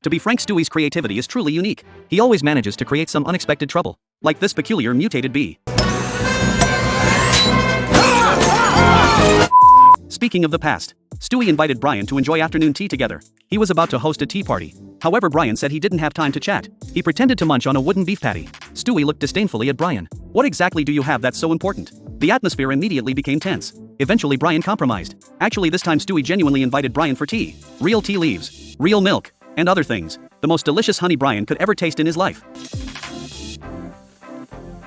To be frank, Stewie's creativity is truly unique. He always manages to create some unexpected trouble, like this peculiar mutated bee. Speaking of the past, Stewie invited Brian to enjoy afternoon tea together. He was about to host a tea party. However, Brian said he didn't have time to chat. He pretended to munch on a wooden beef patty. Stewie looked disdainfully at Brian. What exactly do you have that's so important? The atmosphere immediately became tense. Eventually, Brian compromised. Actually, this time Stewie genuinely invited Brian for tea. Real tea leaves, real milk, and other things. The most delicious honey Brian could ever taste in his life.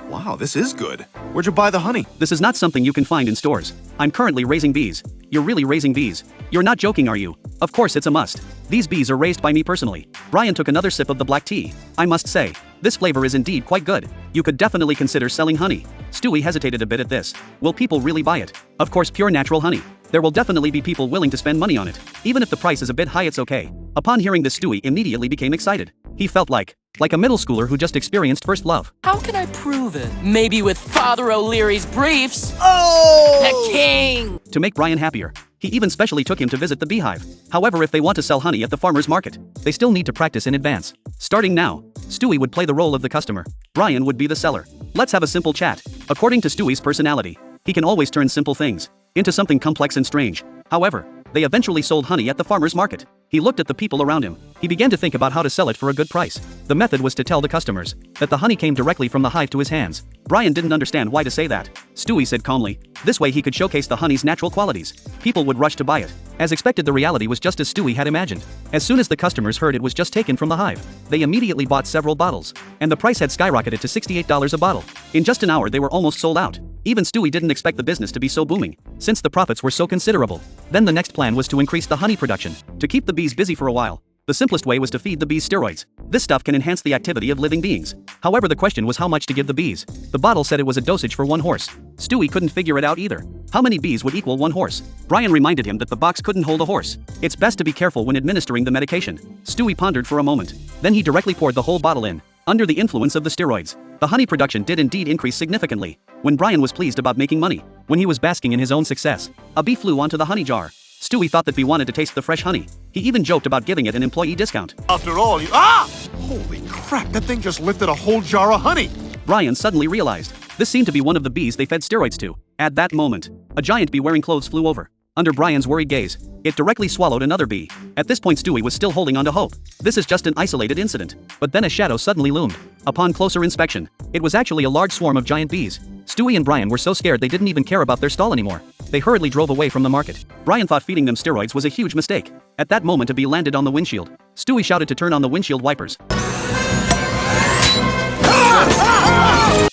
Wow, this is good. Where'd you buy the honey? This is not something you can find in stores. I'm currently raising bees. You're really raising bees? You're not joking, are you? Of course it's a must. These bees are raised by me personally. Brian took another sip of the black tea. I must say, this flavor is indeed quite good. You could definitely consider selling honey. Stewie hesitated a bit at this. Will people really buy it? Of course, pure natural honey. There will definitely be people willing to spend money on it. Even if the price is a bit high, it's okay. Upon hearing this, Stewie immediately became excited. He felt like a middle schooler who just experienced first love. How can I prove it? Maybe with Father O'Leary's briefs. Oh! The king! To make Brian happier, he even specially took him to visit the beehive. However, if they want to sell honey at the farmer's market, they still need to practice in advance. Starting now, Stewie would play the role of the customer. Brian would be the seller. Let's have a simple chat. According to Stewie's personality, he can always turn simple things into something complex and strange. However, they eventually sold honey at the farmer's market. He looked at the people around him. He began to think about how to sell it for a good price. The method was to tell the customers that the honey came directly from the hive to his hands. Brian didn't understand why to say that. Stewie said calmly, this way he could showcase the honey's natural qualities. People would rush to buy it. As expected, the reality was just as Stewie had imagined. As soon as the customers heard it was just taken from the hive, they immediately bought several bottles, and the price had skyrocketed to $68 a bottle. In just an hour they were almost sold out. Even Stewie didn't expect the business to be so booming, since the profits were so considerable. Then the next plan was to increase the honey production, to keep the bees busy for a while. The simplest way was to feed the bees steroids. This stuff can enhance the activity of living beings. However, the question was how much to give the bees. The bottle said it was a dosage for 1 horse. Stewie couldn't figure it out either. How many bees would equal 1 horse? Brian reminded him that the box couldn't hold a horse. It's best to be careful when administering the medication. Stewie pondered for a moment. Then he directly poured the whole bottle in. Under the influence of the steroids, the honey production did indeed increase significantly. When Brian was pleased about making money, when he was basking in his own success, a bee flew onto the honey jar. Stewie thought that bee wanted to taste the fresh honey. He even joked about giving it an employee discount. After all, you— Ah! Holy crap, that thing just lifted a whole jar of honey! Brian suddenly realized this seemed to be one of the bees they fed steroids to. At that moment, a giant bee wearing clothes flew over. Under Brian's worried gaze, it directly swallowed another bee. At this point, Stewie was still holding on to hope. This is just an isolated incident. But then a shadow suddenly loomed. Upon closer inspection, it was actually a large swarm of giant bees. Stewie and Brian were so scared they didn't even care about their stall anymore. They hurriedly drove away from the market. Brian thought feeding them steroids was a huge mistake. At that moment, a bee landed on the windshield. Stewie shouted to turn on the windshield wipers.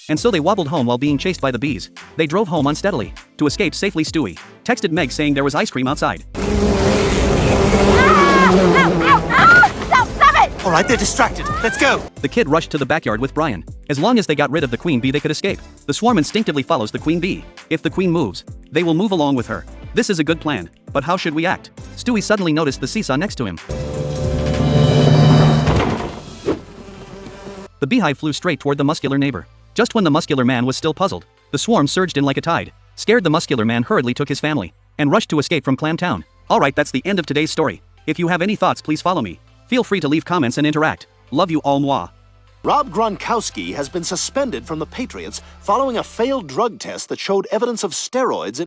And so they wobbled home while being chased by the bees. They drove home unsteadily. To escape safely, Stewie texted Meg saying there was ice cream outside. All right, they're distracted. Let's go! The kid rushed to the backyard with Brian. As long as they got rid of the queen bee, they could escape. The swarm instinctively follows the queen bee. If the queen moves, they will move along with her. This is a good plan, but how should we act? Stewie suddenly noticed the seesaw next to him. The beehive flew straight toward the muscular neighbor. Just when the muscular man was still puzzled, the swarm surged in like a tide. Scared, the muscular man hurriedly took his family and rushed to escape from Clam Town. Alright, that's the end of today's story. If you have any thoughts, please follow me. Feel free to leave comments and interact. Love you all, moi. Rob Gronkowski has been suspended from the Patriots following a failed drug test that showed evidence of steroids in